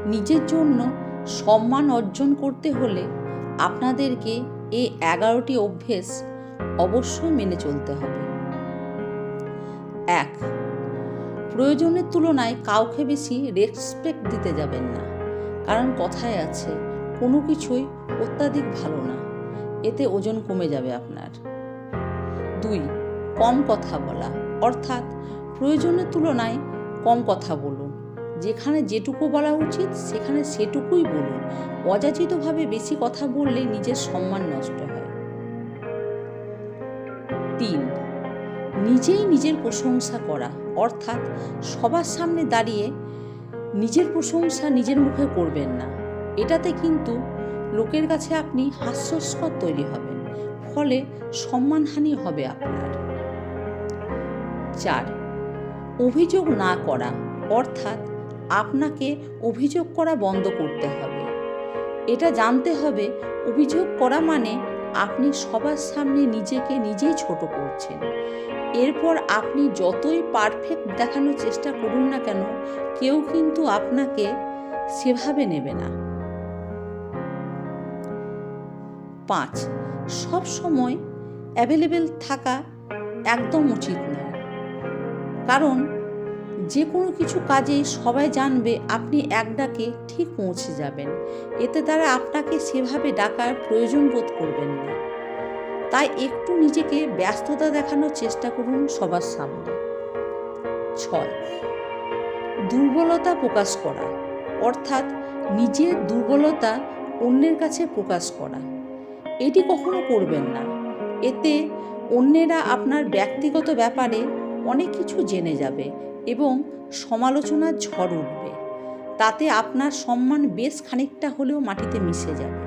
নিজের জন্য সম্মান অর্জন করতে হলে আপনাদেরকে এই 11টি অভ্যেস অবশ্যই মেনে চলতে হবে। 1. প্রয়োজনের তুলনায় কাউকে বেশি রেসপেক্ট দিতে যাবেন না, কারণ কথায় আছে কোনো কিছুই অত্যাধিক ভালো না, এতে ওজন কমে যাবে আপনার। 2. কম কথা বলা, অর্থাৎ প্রয়োজনের তুলনায় কম কথা বলুন। যেখানে যেটুকু বলা উচিত সেখানে সেটুকুই বলুন। অযাচিতভাবে বেশি কথা বললে নিজের সম্মান নষ্ট হয়। 3. নিজেই নিজের প্রশংসা করা, অর্থাৎ সবার সামনে দাঁড়িয়ে নিজের প্রশংসা নিজের মুখে করবেন না। এটাতে কিন্তু লোকের কাছে আপনি হাস্যস্কর তৈরি হবেন, ফলে সম্মানহানি হবে আপনার। 4. অভিযোগ না করা, অর্থাৎ আপনাকে অভিযোগ করা বন্ধ করতে হবে। এটা জানতে হবে অভিযোগ করা মানে আপনি সবার সামনে নিজেকে নিজেই ছোট করছেন। এরপর আপনি যতই পারফেক্ট দেখানোর চেষ্টা করুন না কেন, কেউ কিন্তু আপনাকে সেভাবে নেবে না। 5. সব সময় অ্যাভেলেবেল থাকা একদম উচিত নয়, কারণ যে কোনো কিছু কাজে সবাই জানবে আপনি এক ডাকে ঠিক পৌঁছে যাবেন, এতে তারা আপনাকে সেভাবে ডাকার প্রয়োজন বোধ করবেন না। তাই একটু নিজেকে ব্যস্ততা দেখানোর চেষ্টা করুন সবার সামনে। 6. দুর্বলতা প্রকাশ করা, অর্থাৎ নিজের দুর্বলতা অন্যের কাছে প্রকাশ করা, এটি কখনো করবেন না। এতে অন্যেরা আপনার ব্যক্তিগত ব্যাপারে অনেক কিছু জেনে যাবে এবং সমালোচনার ঝড় উঠবে। তাতে আপনার সম্মান বেশ খানিকটা হলেও মাটিতে মিশে যাবে।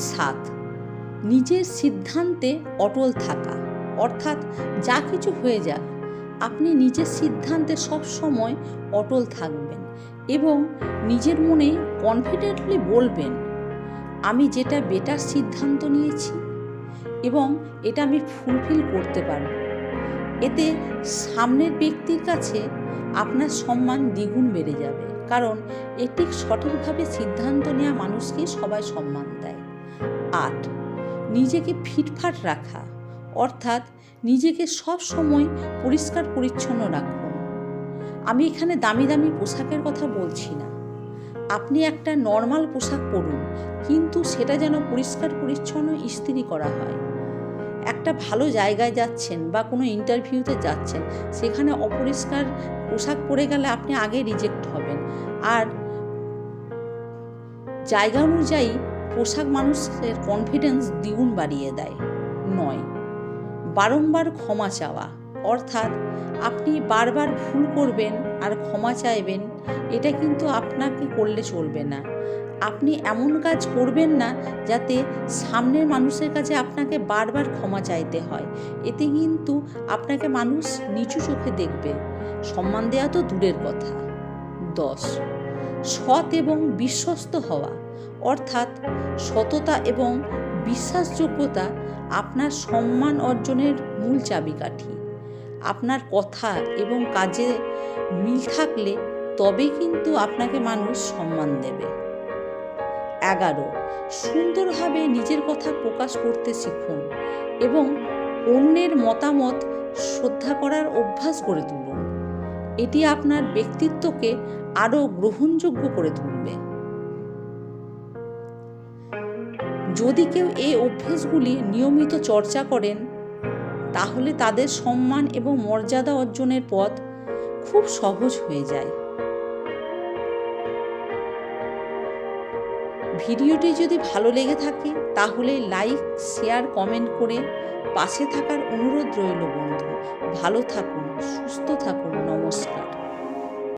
7. নিজের সিদ্ধান্তে অটল থাকা, অর্থাৎ যা কিছু হয়ে যাক আপনি নিজের সিদ্ধান্তে সব সময় অটল থাকবেন এবং নিজের মনে কনফিডেন্টলি বলবেন, আমি যেটা বেটার সিদ্ধান্ত নিয়েছি এবং এটা আমি ফুলফিল করতে পারব। এতে সামনের ব্যক্তির কাছে আপনার সম্মান দ্বিগুণ বেড়ে যাবে, কারণ এটি সঠিকভাবে সিদ্ধান্ত নেওয়া মানুষকে সবাই সম্মান দেয়। 8. নিজেকে ফিটফাট রাখা, অর্থাৎ নিজেকে সব সময় পরিষ্কার পরিচ্ছন্ন রাখুন। আমি এখানে দামি দামি পোশাকের কথা বলছি না। আপনি একটা নর্মাল পোশাক পরুন, কিন্তু সেটা যেন পরিষ্কার পরিচ্ছন্ন ইস্ত্রি করা হয়। একটা ভালো জায়গায় যাচ্ছেন বা কোনো ইন্টারভিউতে যাচ্ছেন, সেখানে অপরিষ্কার পোশাক পরে গেলে আপনি আগে রিজেক্ট হবেন। আর জায়গা অনুযায়ী পোশাক মানুষের কনফিডেন্স দ্বিগুণ বাড়িয়ে দেয়। 9. বারংবার ক্ষমা চাওয়া, অর্থাৎ আপনি বারবার ভুল করবেন আর ক্ষমা চাইবেন, এটা কিন্তু আপনাকে করলে চলবে না। আপনি এমন কাজ করবেন না যাতে সামনের মানুষের কাছে আপনাকে বারবার ক্ষমা চাইতে হয়, এতে কিন্তু আপনাকে মানুষ নিচু চোখে দেখবে, সম্মান দেওয়া তো দূরের কথা। 10. সৎ এবং বিশ্বস্ত হওয়া, অর্থাৎ সততা এবং বিশ্বাসযোগ্যতা আপনার সম্মান অর্জনের মূল চাবিকাঠি। আপনার কথা এবং কাজে মিল থাকলে তবে কিন্তু আপনাকে মানুষ সম্মান দেবে। 11. সুন্দরভাবে নিজের কথা প্রকাশ করতে শিখুন এবং অন্যের মতামত শ্রদ্ধা করার অভ্যাস গড়ে তুলুন। এটি আপনার ব্যক্তিত্বকে আরও গ্রহণযোগ্য করে তুলবে। যদি কেউ এই অভ্যেসগুলি নিয়মিত চর্চা করেন, তাহলে তাদের সম্মান এবং মর্যাদা অর্জনের পথ খুব সহজ হয়ে যায়। ভিডিওটি যদি ভালো লেগে থাকে তাহলে লাইক, শেয়ার, কমেন্ট করে পাশে থাকার অনুরোধ রইল বন্ধু। ভালো থাকুন, সুস্থ থাকুন, নমস্কার।